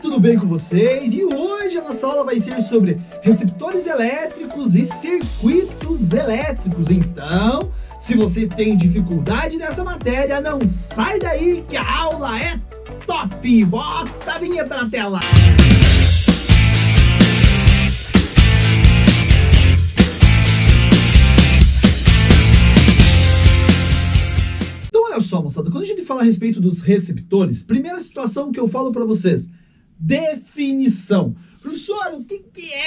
tudo bem com vocês? E hoje a nossa aula vai ser sobre receptores elétricos e circuitos elétricos. Então, se você tem dificuldade nessa matéria, não sai daí que a aula é top! Bota a vinheta na tela! Olha só, moçada, quando a gente fala a respeito dos receptores, primeira situação que eu falo para vocês, definição. Professor, o que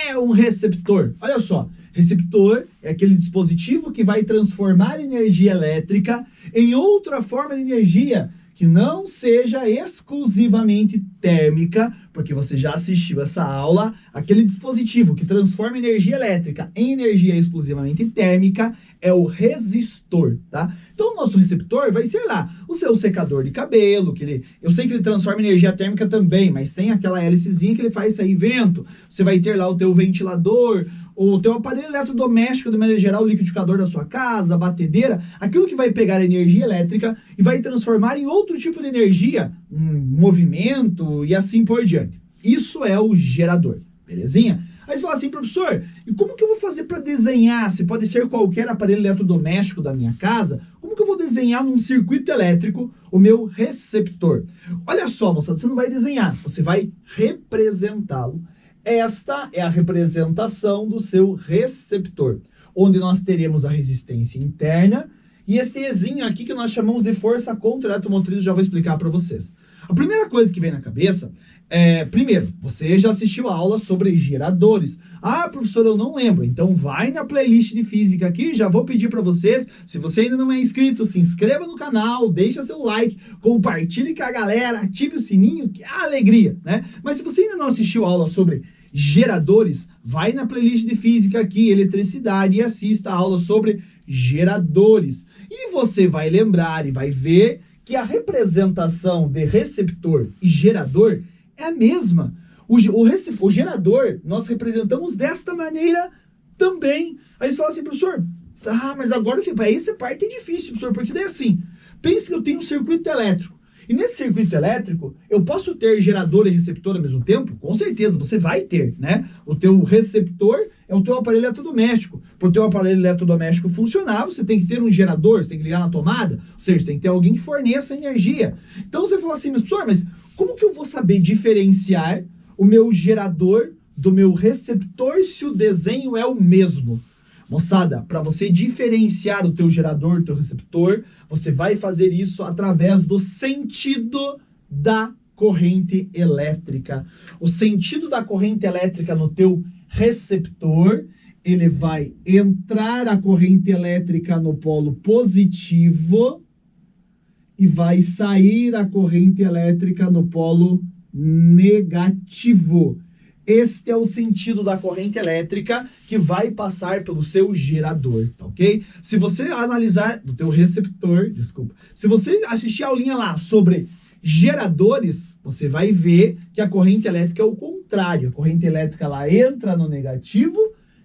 é um receptor? Olha só, receptor é aquele dispositivo que vai transformar energia elétrica em outra forma de energia que não seja exclusivamente térmica, porque você já assistiu essa aula, aquele dispositivo que transforma energia elétrica em energia exclusivamente térmica é o resistor, tá? Então o nosso receptor vai ser lá o seu secador de cabelo, eu sei que ele transforma energia térmica também, mas tem aquela hélicezinha que ele faz sair vento, você vai ter lá o teu ventilador, o teu aparelho eletrodoméstico, de maneira geral, o liquidificador da sua casa, a batedeira, aquilo que vai pegar a energia elétrica e vai transformar em outro tipo de energia, um movimento e assim por diante. Isso é o gerador, belezinha? Aí você fala assim, professor, e como que eu vou fazer para desenhar? Se pode ser qualquer aparelho eletrodoméstico da minha casa, como que eu vou desenhar num circuito elétrico o meu receptor? Olha só, moçada, você não vai desenhar, você vai representá-lo. Esta é a representação do seu receptor, onde nós teremos a resistência interna e este Ezinho aqui que nós chamamos de força contra eletromotriz, já vou explicar para vocês. A primeira coisa que vem na cabeça é, primeiro, você já assistiu a aula sobre geradores. Ah, professor, eu não lembro. Então vai na playlist de física aqui, já vou pedir para vocês, se você ainda não é inscrito, se inscreva no canal, deixa seu like, compartilhe com a galera, ative o sininho, que é a alegria, né? Mas se você ainda não assistiu a aula sobre geradores, vai na playlist de física aqui, eletricidade, e assista a aula sobre geradores. E você vai lembrar e vai ver que a representação de receptor e gerador é a mesma. O gerador nós representamos desta maneira também. Aí você fala assim, professor, mas agora essa parte é difícil, professor, porque daí assim, pense que eu tenho um circuito elétrico. E nesse circuito elétrico, eu posso ter gerador e receptor ao mesmo tempo? Com certeza, você vai ter, né? O teu receptor é o teu aparelho eletrodoméstico. Para o teu aparelho eletrodoméstico funcionar, você tem que ter um gerador, você tem que ligar na tomada, ou seja, tem que ter alguém que forneça energia. Então você fala assim, professor, mas como que eu vou saber diferenciar o meu gerador do meu receptor se o desenho é o mesmo? Moçada, para você diferenciar o teu gerador, o teu receptor, você vai fazer isso através do sentido da corrente elétrica. O sentido da corrente elétrica no teu receptor, ele vai entrar a corrente elétrica no polo positivo e vai sair a corrente elétrica no polo negativo. Este é o sentido da corrente elétrica que vai passar pelo seu gerador, tá ok? Se você analisar do teu receptor, se você assistir a aulinha lá sobre geradores, você vai ver que a corrente elétrica é o contrário. A corrente elétrica ela entra no negativo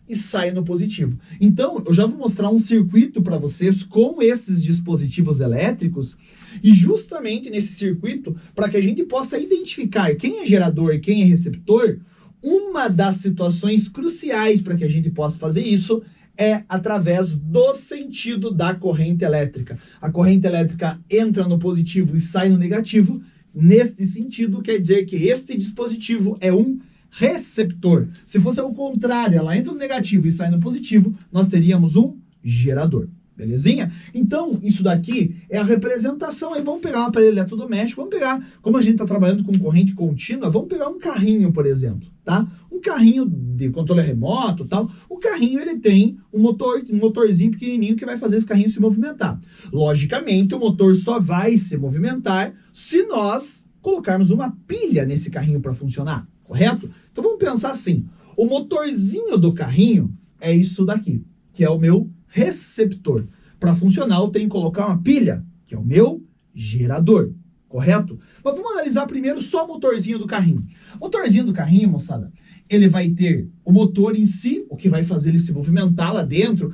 e sai no positivo. Então, eu já vou mostrar um circuito para vocês com esses dispositivos elétricos e justamente nesse circuito, para que a gente possa identificar quem é gerador e quem é receptor, uma das situações cruciais para que a gente possa fazer isso é através do sentido da corrente elétrica. A corrente elétrica entra no positivo e sai no negativo. Neste sentido, quer dizer que este dispositivo é um receptor. Se fosse ao contrário, ela entra no negativo e sai no positivo, nós teríamos um gerador. Belezinha? Então, isso daqui é a representação. Aí vamos pegar um aparelho eletrodoméstico, vamos pegar, como a gente está trabalhando com corrente contínua, vamos pegar um carrinho, por exemplo, tá? Um carrinho de controle remoto, tal. O carrinho, ele tem um motorzinho pequenininho que vai fazer esse carrinho se movimentar. Logicamente, o motor só vai se movimentar se nós colocarmos uma pilha nesse carrinho para funcionar, correto? Então, vamos pensar assim, o motorzinho do carrinho é isso daqui, que é o meu receptor. Para funcionar, eu tenho que colocar uma pilha, que é o meu gerador, correto? Mas vamos analisar primeiro só o motorzinho do carrinho. O motorzinho do carrinho, moçada, ele vai ter o motor em si, o que vai fazer ele se movimentar lá dentro.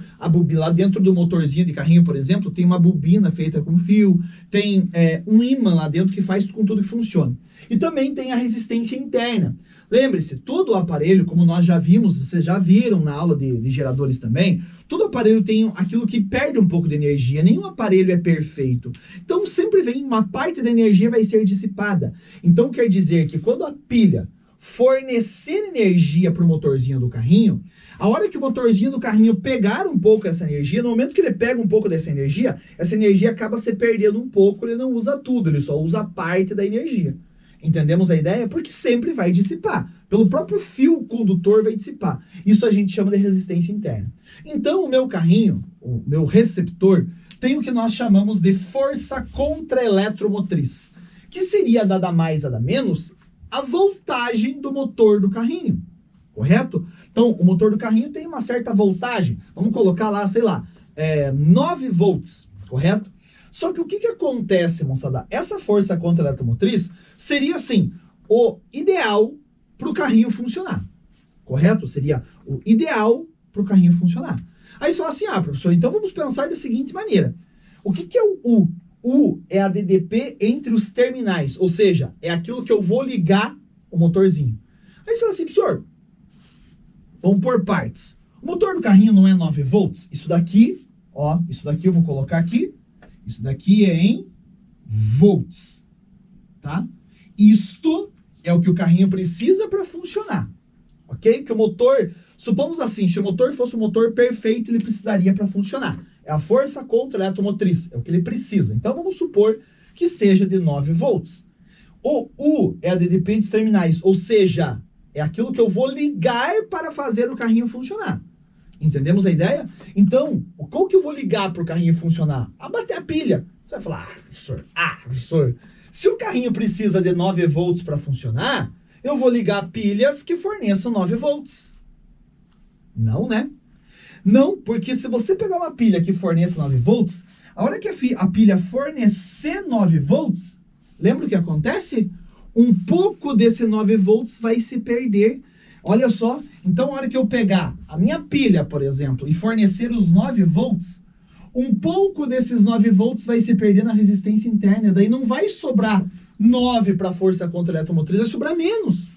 Lá dentro do motorzinho de carrinho, por exemplo, tem uma bobina feita com fio, tem um ímã lá dentro que faz com tudo que funcione. E também tem a resistência interna. Lembre-se, todo o aparelho, como nós já vimos, vocês já viram na aula de geradores também, todo aparelho tem aquilo que perde um pouco de energia, nenhum aparelho é perfeito. Então sempre vem uma parte da energia vai ser dissipada. Então quer dizer que quando a pilha fornecer energia para o motorzinho do carrinho, a hora que o motorzinho do carrinho pegar um pouco essa energia, no momento que ele pega um pouco dessa energia, essa energia acaba se perdendo um pouco, ele não usa tudo, ele só usa parte da energia. Entendemos a ideia? Porque sempre vai dissipar. Pelo próprio fio condutor vai dissipar. Isso a gente chama de resistência interna. Então o meu carrinho, o meu receptor, tem o que nós chamamos de força contra-eletromotriz, que seria dada mais, dada menos, a voltagem do motor do carrinho. Correto? Então, o motor do carrinho tem uma certa voltagem. Vamos colocar lá, sei lá, 9 volts, correto? Só que o que acontece, moçada? Essa força contra-eletromotriz seria, assim, o ideal para o carrinho funcionar. Correto? Seria o ideal para o carrinho funcionar. Aí você fala assim, professor, então vamos pensar da seguinte maneira. O que é o U? U é a DDP entre os terminais, ou seja, é aquilo que eu vou ligar o motorzinho. Aí você fala assim, professor, vamos por partes. O motor do carrinho não é 9 volts? Isso daqui, ó, isso daqui eu vou colocar aqui. Isso daqui é em volts, tá? Isto é o que o carrinho precisa para funcionar, ok? Que o motor, supomos assim, se o motor fosse um motor perfeito, ele precisaria para funcionar. É a força contra-eletromotriz, é o que ele precisa. Então vamos supor que seja de 9 volts. O U é a DDP dos terminais, ou seja, é aquilo que eu vou ligar para fazer o carrinho funcionar. Entendemos a ideia? Então, qual que eu vou ligar para o carrinho funcionar? A bater a pilha. Você vai falar, professor, se o carrinho precisa de 9 volts para funcionar, eu vou ligar pilhas que forneçam 9 volts. Não, né? Não, porque se você pegar uma pilha que forneça 9 volts, a hora que a pilha fornecer 9 volts, lembra o que acontece? Um pouco desse 9 volts vai se perder. Olha só, então a hora que eu pegar a minha pilha, por exemplo, e fornecer os 9 volts, um pouco desses 9 volts vai se perder na resistência interna, daí não vai sobrar 9 para a força contra-eletromotriz, vai sobrar menos.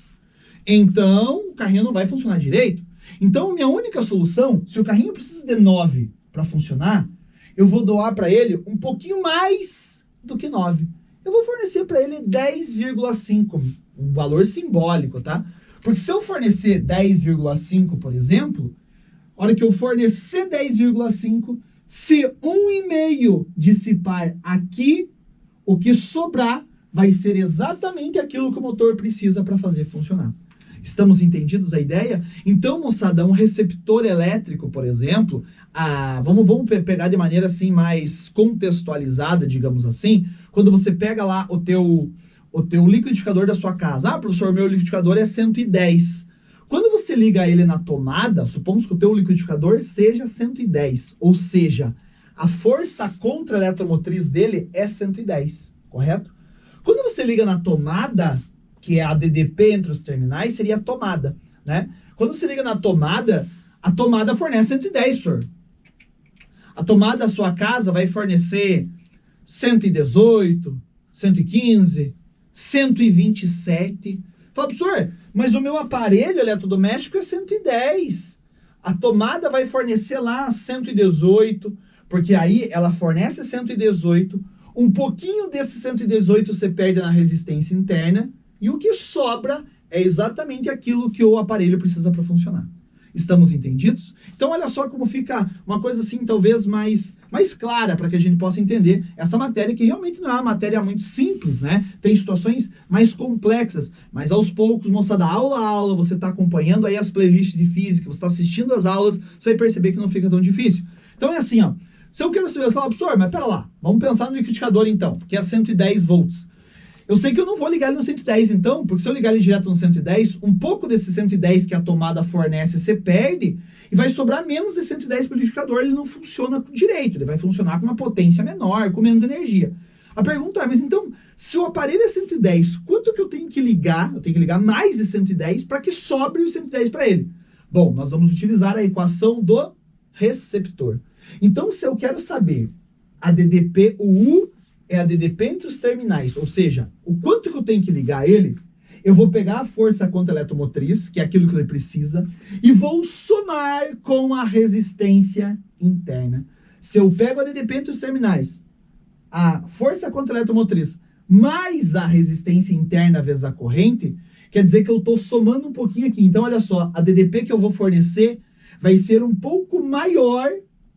Então, o carrinho não vai funcionar direito. Então, minha única solução, se o carrinho precisa de 9 para funcionar, eu vou doar para ele um pouquinho mais do que 9. Eu vou fornecer para ele 10,5, um valor simbólico, tá? Porque se eu fornecer 10,5, por exemplo, a hora que eu fornecer 10,5, se 1,5 dissipar aqui, o que sobrar vai ser exatamente aquilo que o motor precisa para fazer funcionar. Estamos entendidos a ideia? Então, moçada, um receptor elétrico, por exemplo, vamos pegar de maneira assim mais contextualizada, digamos assim, quando você pega lá o teu liquidificador da sua casa. Professor, meu liquidificador é 110. Quando você liga ele na tomada, supomos que o teu liquidificador seja 110, ou seja, a força contra-eletromotriz dele é 110, correto? Quando você liga na tomada, que é a DDP entre os terminais, seria a tomada, né? Quando você liga na tomada, a tomada fornece 110, senhor. A tomada da sua casa vai fornecer 118, 115, 127. Fala, professor, mas o meu aparelho eletrodoméstico é 110. A tomada vai fornecer lá 118, porque aí ela fornece 118. Um pouquinho desse 118 você perde na resistência interna. E o que sobra é exatamente aquilo que o aparelho precisa para funcionar. Estamos entendidos? Então olha só como fica uma coisa assim talvez mais clara para que a gente possa entender essa matéria, que realmente não é uma matéria muito simples, né? Tem situações mais complexas, mas aos poucos, moçada, aula a aula, você está acompanhando aí as playlists de física, você está assistindo as aulas, você vai perceber que não fica tão difícil. Então é assim, ó, se eu quero saber, você fala, professor, mas pera lá, vamos pensar no liquidificador então, que é 110 volts. Eu sei que eu não vou ligar ele no 110 então, porque se eu ligar ele direto no 110, um pouco desse 110 que a tomada fornece, você perde, e vai sobrar menos de 110 para o liquidificador, ele não funciona direito, ele vai funcionar com uma potência menor, com menos energia. A pergunta é, mas então, se o aparelho é 110, quanto que eu tenho que ligar? Eu tenho que ligar mais de 110 para que sobre o 110 para ele. Bom, nós vamos utilizar a equação do receptor. Então, se eu quero saber a DDP, o U é a DDP entre os terminais, ou seja, o quanto que eu tenho que ligar ele, eu vou pegar a força contra eletromotriz, que é aquilo que ele precisa, e vou somar com a resistência interna. Se eu pego a DDP entre os terminais, a força contra eletromotriz, mais a resistência interna vezes a corrente, quer dizer que eu estou somando um pouquinho aqui. Então, olha só, a DDP que eu vou fornecer vai ser um pouco maior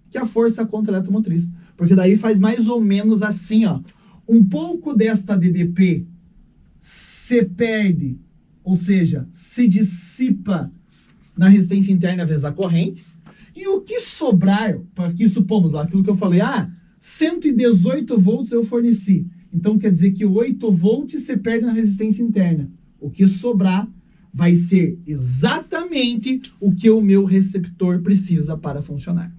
que a força contra eletromotriz. Porque daí faz mais ou menos assim, ó. Um pouco desta DDP se perde, ou seja, se dissipa na resistência interna vezes a corrente. E o que sobrar, para aqui supomos lá, aquilo que eu falei, 118 volts eu forneci. Então quer dizer que 8 volts se perde na resistência interna. O que sobrar vai ser exatamente o que o meu receptor precisa para funcionar.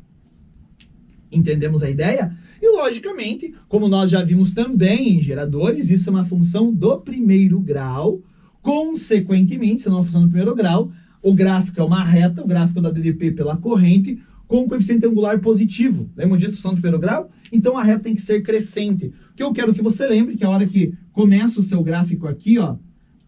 Entendemos a ideia? E logicamente, como nós já vimos também em geradores, isso é uma função do primeiro grau. Consequentemente, se não é uma função do primeiro grau, o gráfico é uma reta, o gráfico da DDP pela corrente, com coeficiente angular positivo. Lembram disso, função do primeiro grau? Então a reta tem que ser crescente. O que eu quero que você lembre, que a hora que começa o seu gráfico aqui, ó,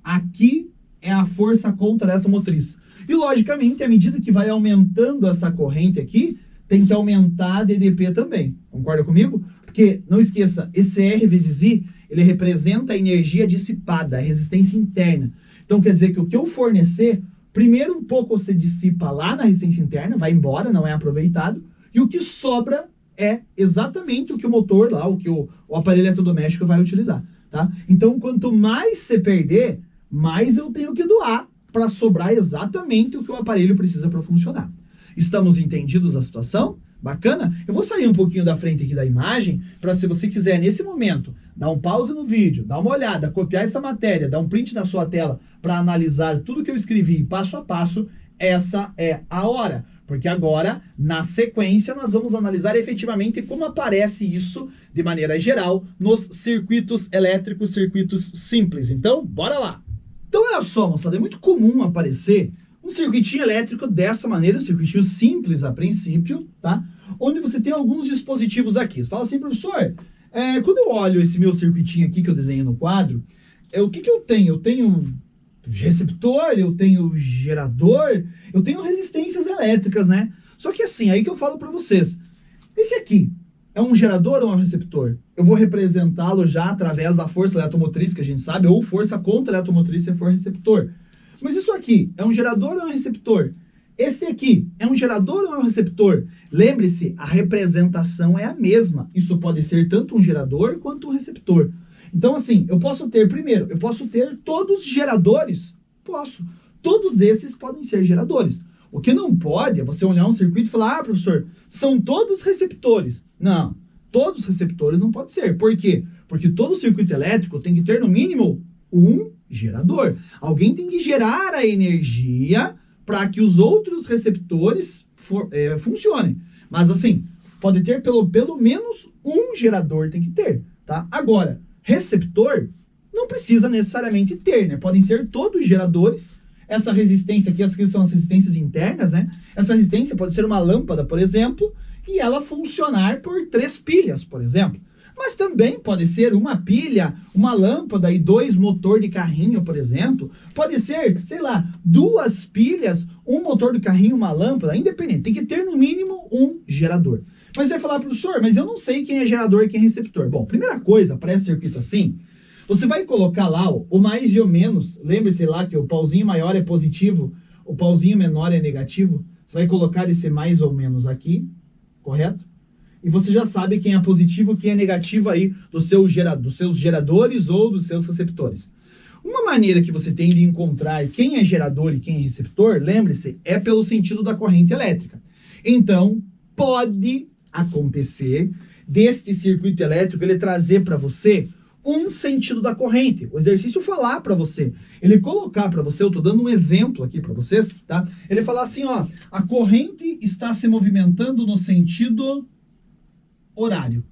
aqui é a força contra a eletromotriz. E logicamente, à medida que vai aumentando essa corrente aqui, tem que aumentar a DDP também. Concorda comigo? Porque, não esqueça, esse R vezes I, ele representa a energia dissipada, a resistência interna. Então, quer dizer que o que eu fornecer, primeiro um pouco você dissipa lá na resistência interna, vai embora, não é aproveitado, e o que sobra é exatamente o que o motor lá, o que o aparelho eletrodoméstico vai utilizar, tá? Então, quanto mais você perder, mais eu tenho que doar para sobrar exatamente o que o aparelho precisa para funcionar. Estamos entendidos a situação? Bacana? Eu vou sair um pouquinho da frente aqui da imagem para, se você quiser nesse momento dar um pause no vídeo, dar uma olhada, copiar essa matéria, dar um print na sua tela para analisar tudo que eu escrevi passo a passo, essa é a hora. Porque agora, na sequência, nós vamos analisar efetivamente como aparece isso de maneira geral nos circuitos elétricos, circuitos simples. Então, bora lá! Então, olha só, moçada, é muito comum aparecer um circuitinho elétrico dessa maneira, um circuitinho simples a princípio, tá? Onde você tem alguns dispositivos aqui. Você fala assim, professor, quando eu olho esse meu circuitinho aqui que eu desenhei no quadro, o que eu tenho? Eu tenho receptor, eu tenho gerador, eu tenho resistências elétricas, né? Só que assim, aí que eu falo para vocês, esse aqui é um gerador ou é um receptor? Eu vou representá-lo já através da força eletromotriz, que a gente sabe, ou força contra eletromotriz se for receptor. Mas isso aqui é um gerador ou é um receptor? Este aqui é um gerador ou é um receptor? Lembre-se, a representação é a mesma. Isso pode ser tanto um gerador quanto um receptor. Então, assim, eu posso ter todos geradores? Posso. Todos esses podem ser geradores. O que não pode é você olhar um circuito e falar, professor, são todos receptores. Não, todos os receptores não pode ser. Por quê? Porque todo circuito elétrico tem que ter, no mínimo, um gerador. Alguém tem que gerar a energia para que os outros receptores funcionem. Mas assim, pode ter pelo menos um gerador, tem que ter, tá? Agora, receptor não precisa necessariamente ter, né? Podem ser todos geradores. Essa resistência aqui, essas são as resistências internas, né? Essa resistência pode ser uma lâmpada, por exemplo, e ela funcionar por 3 pilhas, por exemplo. Mas também pode ser uma pilha, uma lâmpada e 2 motor de carrinho, por exemplo. Pode ser, sei lá, 2 pilhas, um motor de carrinho, uma lâmpada, independente. Tem que ter no mínimo um gerador. Mas você vai falar, professor, mas eu não sei quem é gerador e quem é receptor. Bom, primeira coisa, para esse circuito assim, você vai colocar lá o mais e o menos. Lembre-se lá que o pauzinho maior é positivo, o pauzinho menor é negativo. Você vai colocar esse mais ou menos aqui, correto? E você já sabe quem é positivo e quem é negativo aí dos seus geradores ou dos seus receptores. Uma maneira que você tem de encontrar quem é gerador e quem é receptor, lembre-se, é pelo sentido da corrente elétrica. Então, pode acontecer deste circuito elétrico ele trazer para você um sentido da corrente. O exercício falar para você, ele colocar para você, eu estou dando um exemplo aqui para vocês, tá? Ele falar assim, ó, a corrente está se movimentando no sentido horário.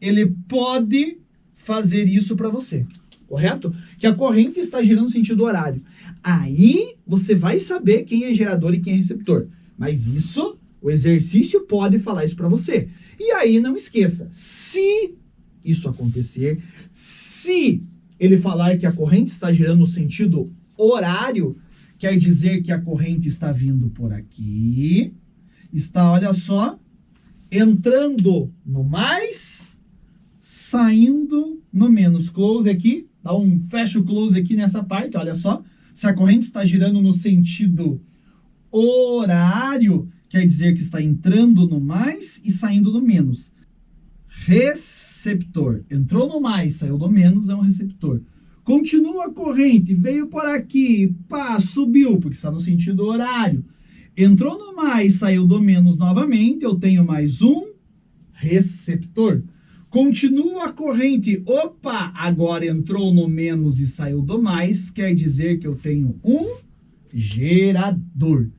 Ele pode fazer isso para você, correto? Que a corrente está girando no sentido horário. Aí você vai saber quem é gerador e quem é receptor. Mas isso, o exercício pode falar isso para você. E aí não esqueça, se isso acontecer. Se ele falar que a corrente está girando no sentido horário, quer dizer que a corrente está vindo por aqui, está, olha só, entrando no mais, saindo no menos. Close aqui, fecha o close aqui nessa parte, olha só. Se a corrente está girando no sentido horário, quer dizer que está entrando no mais e saindo no menos. Receptor. Entrou no mais, saiu no menos, é um receptor. Continua a corrente, veio por aqui, pá, subiu, porque está no sentido horário. Entrou no mais, saiu do menos novamente, eu tenho mais um receptor. Continua a corrente, opa, agora entrou no menos e saiu do mais, quer dizer que eu tenho um gerador.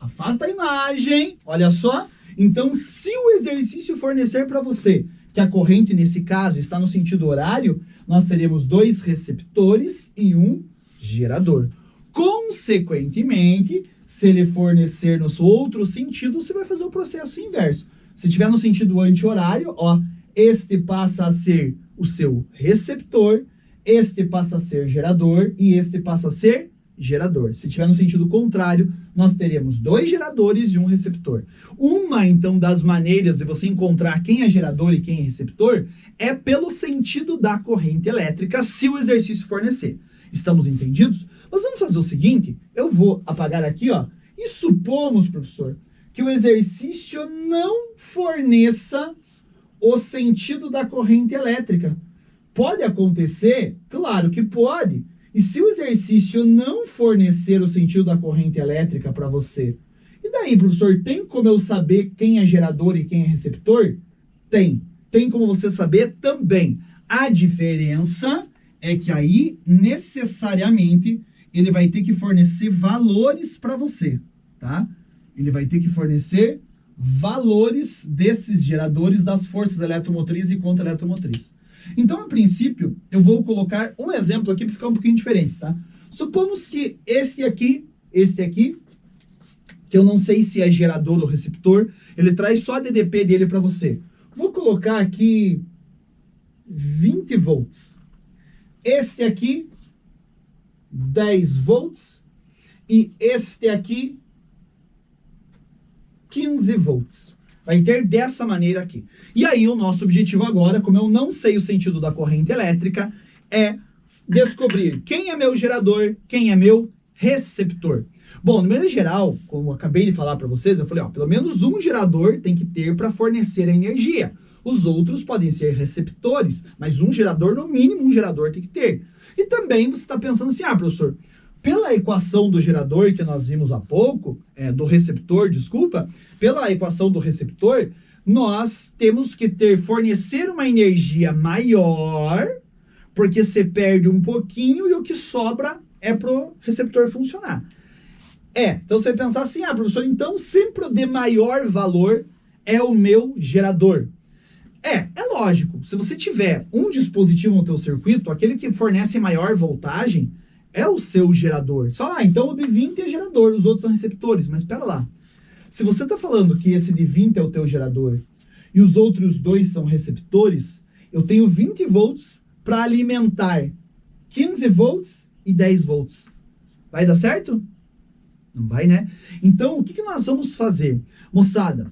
Afasta a imagem, olha só. Então, se o exercício fornecer para você que a corrente, nesse caso, está no sentido horário, nós teremos 2 receptores e um gerador. Consequentemente, se ele fornecer no outro sentido, você vai fazer o processo inverso. Se tiver no sentido anti-horário, ó, este passa a ser o seu receptor, este passa a ser gerador e este passa a ser gerador. Se tiver no sentido contrário, nós teremos 2 geradores e um receptor. Uma, então, das maneiras de você encontrar quem é gerador e quem é receptor é pelo sentido da corrente elétrica, se o exercício fornecer. Estamos entendidos? Nós vamos fazer o seguinte, eu vou apagar aqui, ó, e supomos, professor, que o exercício não forneça o sentido da corrente elétrica. Pode acontecer? Claro que pode. E se o exercício não fornecer o sentido da corrente elétrica para você, e daí, professor, tem como eu saber quem é gerador e quem é receptor? Tem. Tem como você saber também. A diferença é que aí, necessariamente, ele vai ter que fornecer valores para você, tá? Ele vai ter que fornecer valores desses geradores das forças eletromotriz e contra-eletromotriz. Então, a princípio, eu vou colocar um exemplo aqui para ficar um pouquinho diferente, tá? Supomos que este aqui, que eu não sei se é gerador ou receptor, ele traz só a DDP dele para você. Vou colocar aqui 20 volts. Este aqui, 10 volts. E este aqui, 15 volts. Vai ter dessa maneira aqui. E aí o nosso objetivo agora, como eu não sei o sentido da corrente elétrica, é descobrir quem é meu gerador, quem é meu receptor. Bom, no maneira geral, como eu acabei de falar para vocês, eu falei, ó, pelo menos um gerador tem que ter para fornecer a energia. Os outros podem ser receptores, mas um gerador, no mínimo, um gerador tem que ter. E também você está pensando assim, professor, pela equação do gerador que nós vimos há pouco, do receptor, desculpa, pela equação do receptor, nós temos que fornecer uma energia maior, porque você perde um pouquinho e o que sobra é para o receptor funcionar. Então você vai pensar assim, professor, então sempre o de maior valor é o meu gerador. É lógico, se você tiver um dispositivo no teu circuito, aquele que fornece maior voltagem, é o seu gerador. Você fala, então o de 20 é gerador, os outros são receptores. Mas espera lá. Se você está falando que esse de 20 é o teu gerador e os outros 2 são receptores, eu tenho 20 volts para alimentar 15 volts e 10 volts. Vai dar certo? Não vai, né? Então, o que nós vamos fazer? Moçada,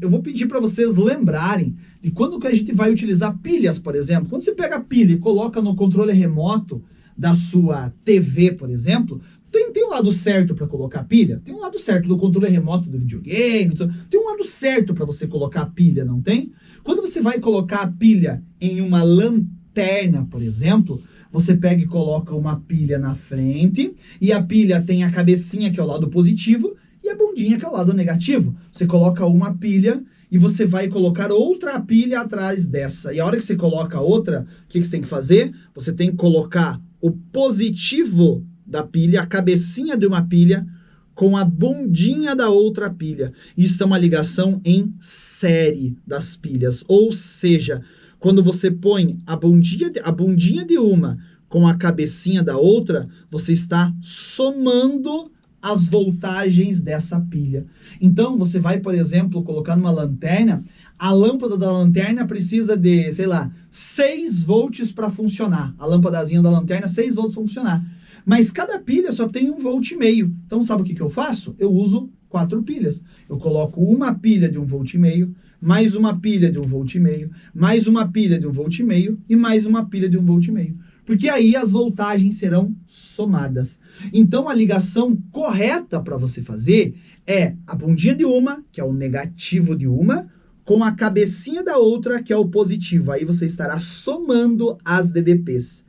eu vou pedir para vocês lembrarem de quando que a gente vai utilizar pilhas, por exemplo. Quando você pega a pilha e coloca no controle remoto da sua TV, por exemplo, tem um lado certo para colocar a pilha, tem um lado certo do controle remoto do videogame, tem um lado certo para você colocar a pilha, não tem? Quando você vai colocar a pilha em uma lanterna, por exemplo, você pega e coloca uma pilha na frente, e a pilha tem a cabecinha, que é o lado positivo, e a bundinha, que é o lado negativo. Você coloca uma pilha e você vai colocar outra pilha atrás dessa. E a hora que você coloca a outra, o que você tem que fazer? Você tem que colocar o positivo da pilha, a cabecinha de uma pilha, com a bundinha da outra pilha. Isso é uma ligação em série das pilhas. Ou seja, quando você põe a bundinha de uma com a cabecinha da outra, você está somando as voltagens dessa pilha. Então, você vai, por exemplo, colocar numa lanterna, A lâmpada da lanterna precisa de, sei lá, 6 volts para funcionar. A lâmpadazinha da lanterna, 6 volts para funcionar. Mas cada pilha só tem 1,5 volt. Então, sabe o que eu faço? Eu uso 4 pilhas. Eu coloco uma pilha de 1,5 volt, mais uma pilha de 1,5 volt, mais uma pilha de 1,5 volt e mais uma pilha de 1,5 volt. Porque aí as voltagens serão somadas. Então, a ligação correta para você fazer é a bundinha de uma, que é o negativo de uma, com a cabecinha da outra, que é o positivo. Aí você estará somando as DDPs.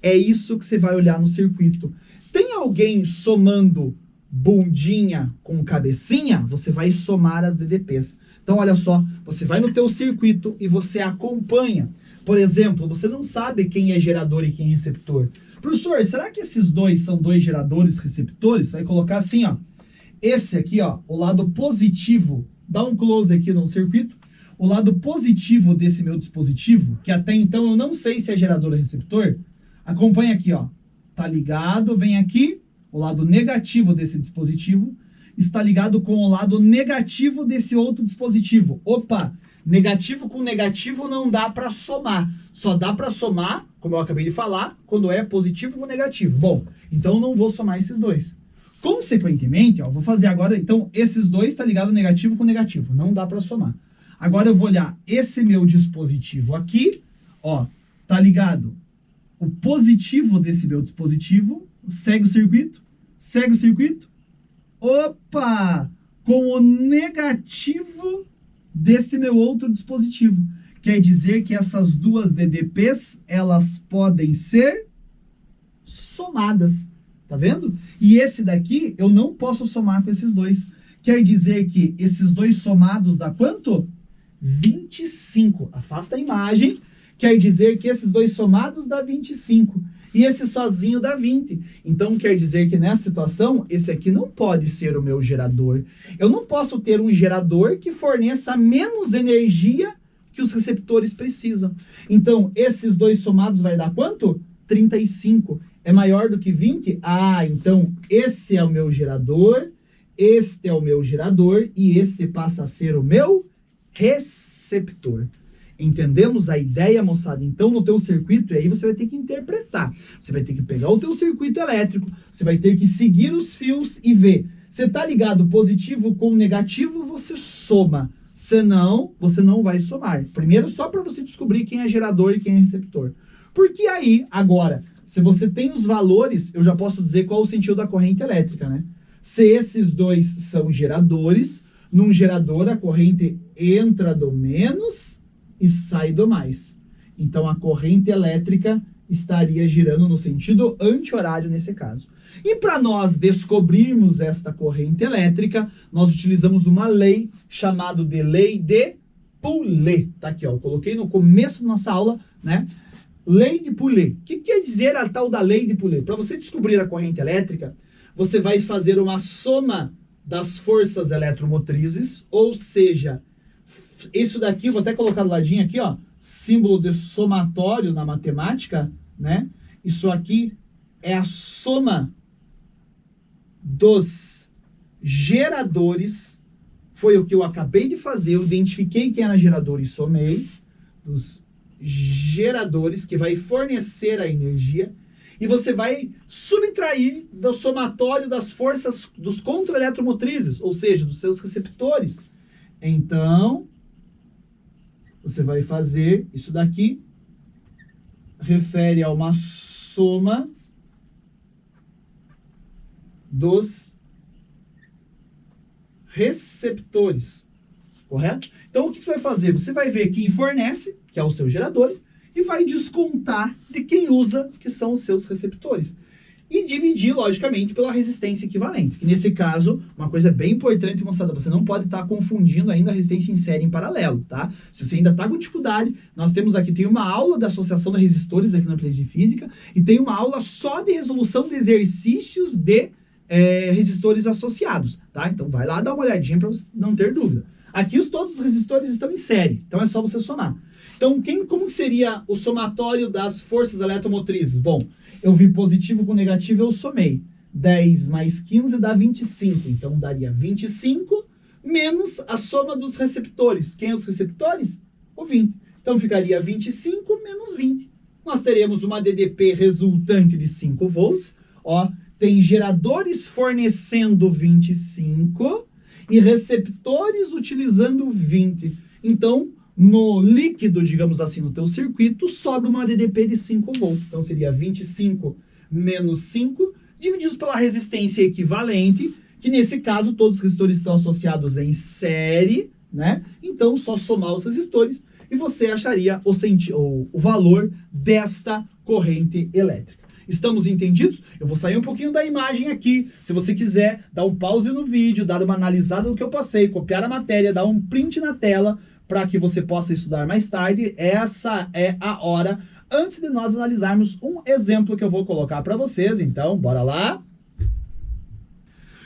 É isso que você vai olhar no circuito. Tem alguém somando bundinha com cabecinha? Você vai somar as DDPs. Então, olha só, você vai no teu circuito e você acompanha. Por exemplo, você não sabe quem é gerador e quem é receptor. Professor, será que esses dois são dois geradores receptores? Vai colocar assim, ó. Esse aqui, ó, o lado positivo. Dá um close aqui no circuito. O lado positivo desse meu dispositivo, que até então eu não sei se é gerador ou receptor, acompanha aqui, ó. Tá ligado, vem aqui, o lado negativo desse dispositivo está ligado com o lado negativo desse outro dispositivo. Opa, negativo com negativo não dá para somar. Só dá para somar, como eu acabei de falar, quando é positivo com negativo. Bom, então eu não vou somar esses dois. Consequentemente, ó, vou fazer agora, então, esses dois tá ligado negativo com negativo. Não dá para somar. Agora eu vou olhar esse meu dispositivo aqui, ó, tá ligado o positivo desse meu dispositivo, segue o circuito, opa, com o negativo deste meu outro dispositivo. Quer dizer que essas duas DDPs, elas podem ser somadas, tá vendo? E esse daqui, eu não posso somar com esses dois. Quer dizer que esses dois somados dá quanto? 25. Afasta a imagem. Quer dizer que esses dois somados dá 25. E esse sozinho dá 20. Então, quer dizer que nessa situação, esse aqui não pode ser o meu gerador. Eu não posso ter um gerador que forneça menos energia que os receptores precisam. Então, esses dois somados vai dar quanto? 35. É maior do que 20? Ah, então esse é o meu gerador, este é o meu gerador e este passa a ser o meu receptor. Entendemos a ideia, moçada? Então, no teu circuito, e aí você vai ter que interpretar. Você vai ter que pegar o teu circuito elétrico, você vai ter que seguir os fios e ver. Você tá ligado positivo com negativo, você soma. Senão, você não vai somar. Primeiro, só para você descobrir quem é gerador e quem é receptor. Porque aí, agora, se você tem os valores, eu já posso dizer qual é o sentido da corrente elétrica, né? Se esses dois são geradores, num gerador a corrente entra do menos e sai do mais. Então, a corrente elétrica estaria girando no sentido anti-horário nesse caso. E para nós descobrirmos esta corrente elétrica, nós utilizamos uma lei chamada de lei de Poulet. Tá aqui, ó, eu coloquei no começo da nossa aula, né? Lei de Poulet. O que quer dizer a tal da lei de Poulet? Para você descobrir a corrente elétrica, você vai fazer uma soma das forças eletromotrizes, ou seja, isso daqui, vou até colocar do ladinho aqui, ó, símbolo de somatório na matemática, né? Isso aqui é a soma dos geradores, foi o que eu acabei de fazer, eu identifiquei quem era gerador e somei, dos geradores que vai fornecer a energia, e você vai subtrair do somatório das forças dos contra-eletromotrizes, ou seja, dos seus receptores. Então, você vai fazer isso daqui, refere a uma soma dos receptores, correto? Então, o que você vai fazer? Você vai ver quem fornece, que é os seus geradores, e vai descontar de quem usa, que são os seus receptores. E dividir, logicamente, pela resistência equivalente. Que nesse caso, uma coisa bem importante, moçada, você não pode estar confundindo ainda a resistência em série em paralelo, tá? Se você ainda está com dificuldade, nós temos aqui, tem uma aula da associação de resistores aqui na playlist de física, e tem uma aula só de resolução de exercícios de resistores associados, tá? Então vai lá dar uma olhadinha para você não ter dúvida. Aqui todos os resistores estão em série, então é só você somar. Então, como que seria o somatório das forças eletromotrizes? Bom, eu vi positivo com negativo, eu somei. 10 mais 15 dá 25. Então, daria 25 menos a soma dos receptores. Quem é os receptores? O 20. Então ficaria 25 menos 20. Nós teremos uma DDP resultante de 5 volts. Ó, tem geradores fornecendo 25 e receptores utilizando 20. Então, no líquido, digamos assim, no teu circuito, sobra uma DDP de 5 volts. Então seria 25 menos 5, divididos pela resistência equivalente, que nesse caso todos os resistores estão associados em série, né? Então só somar os resistores e você acharia o valor desta corrente elétrica. Estamos entendidos? Eu vou sair um pouquinho da imagem aqui. Se você quiser, dar um pause no vídeo, dar uma analisada no que eu passei, copiar a matéria, dar um print na tela para que você possa estudar mais tarde. Essa é a hora, antes de nós analisarmos um exemplo que eu vou colocar para vocês. Então, bora lá.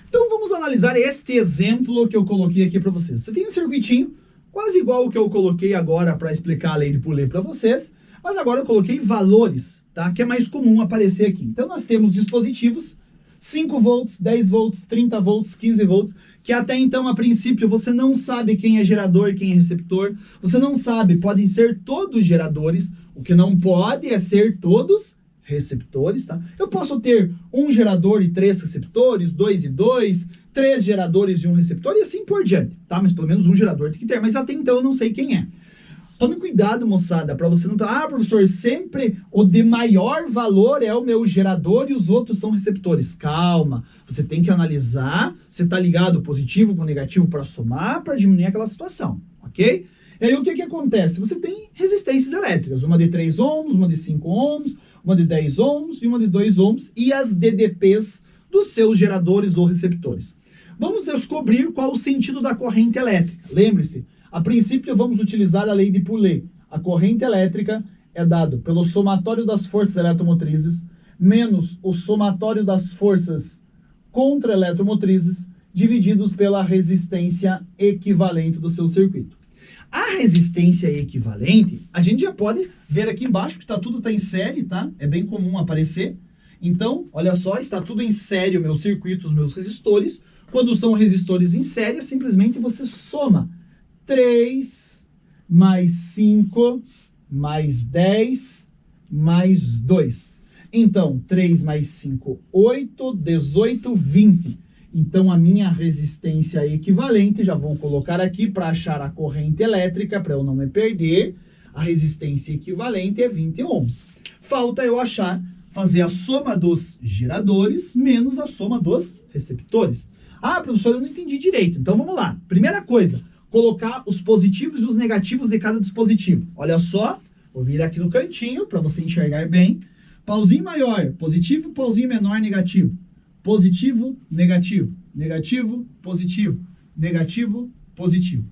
Então, vamos analisar este exemplo que eu coloquei aqui para vocês. Você tem um circuitinho quase igual o que eu coloquei agora para explicar a lei de Poulé para vocês, mas agora eu coloquei valores, tá? Que é mais comum aparecer aqui. Então, nós temos dispositivos 5 volts, 10 volts, 30 volts, 15 volts, que até então, a princípio, você não sabe quem é gerador e quem é receptor. Você não sabe, podem ser todos geradores, o que não pode é ser todos receptores, tá? Eu posso ter um gerador e 3 receptores, 2 e 2, 3 geradores e um receptor e assim por diante, tá? Mas pelo menos um gerador tem que ter, mas até então eu não sei quem é. Tome cuidado, moçada, para você não falar, professor, sempre o de maior valor é o meu gerador e os outros são receptores. Calma, você tem que analisar se está ligado positivo com negativo para somar, para diminuir aquela situação, ok? E aí o que acontece? Você tem resistências elétricas, uma de 3 ohms, uma de 5 ohms, uma de 10 ohms e uma de 2 ohms e as DDPs dos seus geradores ou receptores. Vamos descobrir qual o sentido da corrente elétrica. Lembre-se, a princípio, vamos utilizar a lei de Poulé. A corrente elétrica é dada pelo somatório das forças eletromotrizes menos o somatório das forças contra-eletromotrizes divididos pela resistência equivalente do seu circuito. A resistência equivalente, a gente já pode ver aqui embaixo, que tudo está em série, tá? É bem comum aparecer. Então, olha só, está tudo em série o meu circuito, os meus resistores. Quando são resistores em série, simplesmente você soma 3 mais 5 mais 10 mais 2. Então, 3 mais 5, 8, 18, 20. Então, a minha resistência equivalente, já vou colocar aqui para achar a corrente elétrica, para eu não me perder. A resistência equivalente é 20 ohms. Falta eu fazer a soma dos geradores menos a soma dos receptores. Ah, professor, eu não entendi direito. Então, vamos lá. Primeira coisa, colocar os positivos e os negativos de cada dispositivo. Olha só, vou vir aqui no cantinho para você enxergar bem. Pauzinho maior, positivo, pauzinho menor, negativo. Positivo, negativo. Negativo, positivo. Negativo, positivo.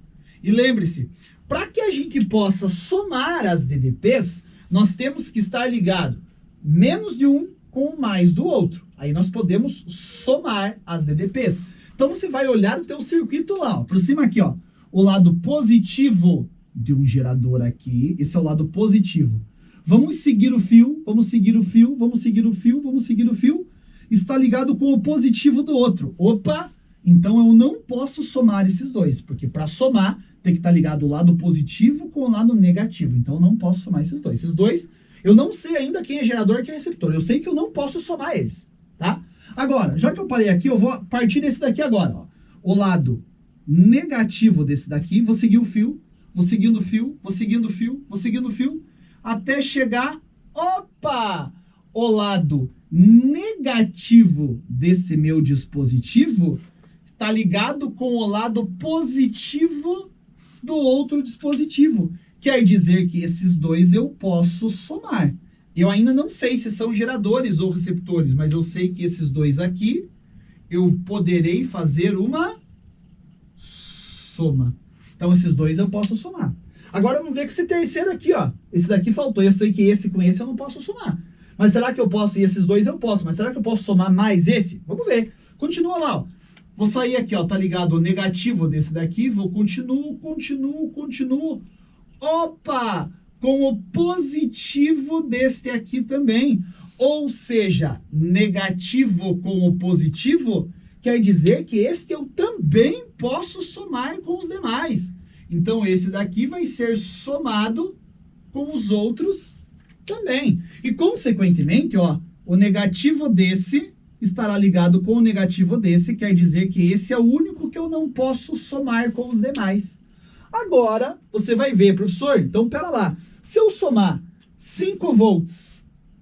E lembre-se, para que a gente possa somar as DDPs, nós temos que estar ligado menos de um com mais do outro. Aí nós podemos somar as DDPs. Então você vai olhar o teu circuito lá, aproxima aqui, ó. O lado positivo de um gerador aqui, esse é o lado positivo. Vamos seguir o fio, vamos seguir o fio, vamos seguir o fio, vamos seguir o fio. Está ligado com o positivo do outro. Opa! Então eu não posso somar esses dois, porque para somar tem que estar ligado o lado positivo com o lado negativo. Então eu não posso somar esses dois. Esses dois, eu não sei ainda quem é gerador e quem é receptor. Eu sei que eu não posso somar eles, tá? Agora, já que eu parei aqui, eu vou partir desse daqui agora, ó. O lado negativo desse daqui, vou seguir o fio, vou seguindo o fio, vou seguindo o fio, vou seguindo o fio, até chegar, opa! O lado negativo desse meu dispositivo está ligado com o lado positivo do outro dispositivo. Quer dizer que esses dois eu posso somar. Eu ainda não sei se são geradores ou receptores, mas eu sei que esses dois aqui eu poderei fazer uma soma. Então esses dois eu posso somar. Agora vamos ver que esse terceiro aqui, ó. Esse daqui faltou. Eu sei que esse com esse eu não posso somar. Mas será que eu posso? E esses dois eu posso. Mas será que eu posso somar mais esse? Vamos ver. Continua lá, ó. Vou sair aqui, ó. Tá ligado o negativo desse daqui. Vou continuo. Opa! Com o positivo deste aqui também. Ou seja, negativo com o positivo quer dizer que este eu também posso somar com os demais. Então, esse daqui vai ser somado com os outros também. E, consequentemente, ó, o negativo desse estará ligado com o negativo desse, quer dizer que esse é o único que eu não posso somar com os demais. Agora, você vai ver, professor, então, pera lá. Se eu somar 5 volts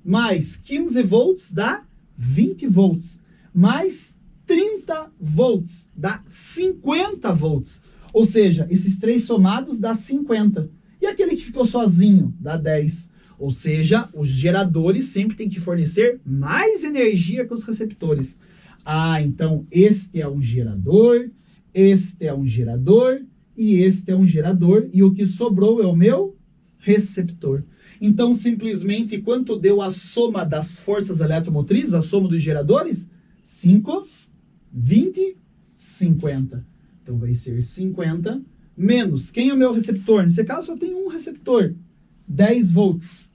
mais 15 volts, dá 20 volts. Mais 30 volts, dá 50 volts. Ou seja, esses três somados dá 50. E aquele que ficou sozinho dá 10. Ou seja, os geradores sempre têm que fornecer mais energia que os receptores. Ah, então este é um gerador, este é um gerador e este é um gerador. E o que sobrou é o meu receptor. Então, simplesmente, quanto deu a soma das forças eletromotrizes, a soma dos geradores? 5, 20, 50. Então, vai ser 50 menos. Quem é o meu receptor? Nesse caso, só tem um receptor. 10 volts.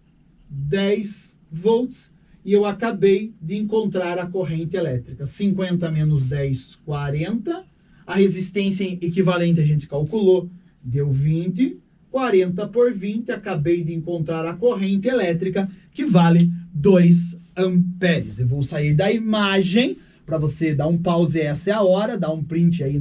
10 volts. E eu acabei de encontrar a corrente elétrica. 50 menos 10, 40. A resistência equivalente a gente calculou. Deu 20. 40 por 20, acabei de encontrar a corrente elétrica, que vale 2 amperes. Eu vou sair da imagem para você dar um pause, essa é a hora, dar um print aí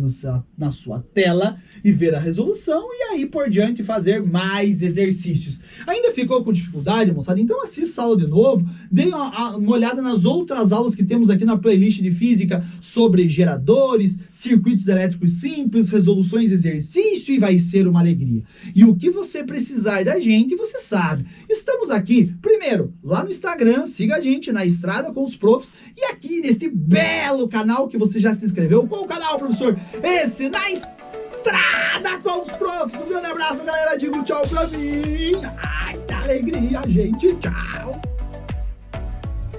na sua tela e ver a resolução e aí por diante fazer mais exercícios. Ainda ficou com dificuldade, moçada? Então assista a aula de novo, dê uma olhada nas outras aulas que temos aqui na playlist de física sobre geradores, circuitos elétricos simples, resoluções, exercício e vai ser uma alegria. E o que você precisar da gente, você sabe. Estamos aqui, primeiro, lá no Instagram, siga a gente na Estrada com os Profs e aqui neste belo canal que você já se inscreveu. Qual o canal, professor? Esse, na Estrada com os Profs. Um grande abraço, galera. Digo tchau pra mim. Ai, que alegria, gente. Tchau.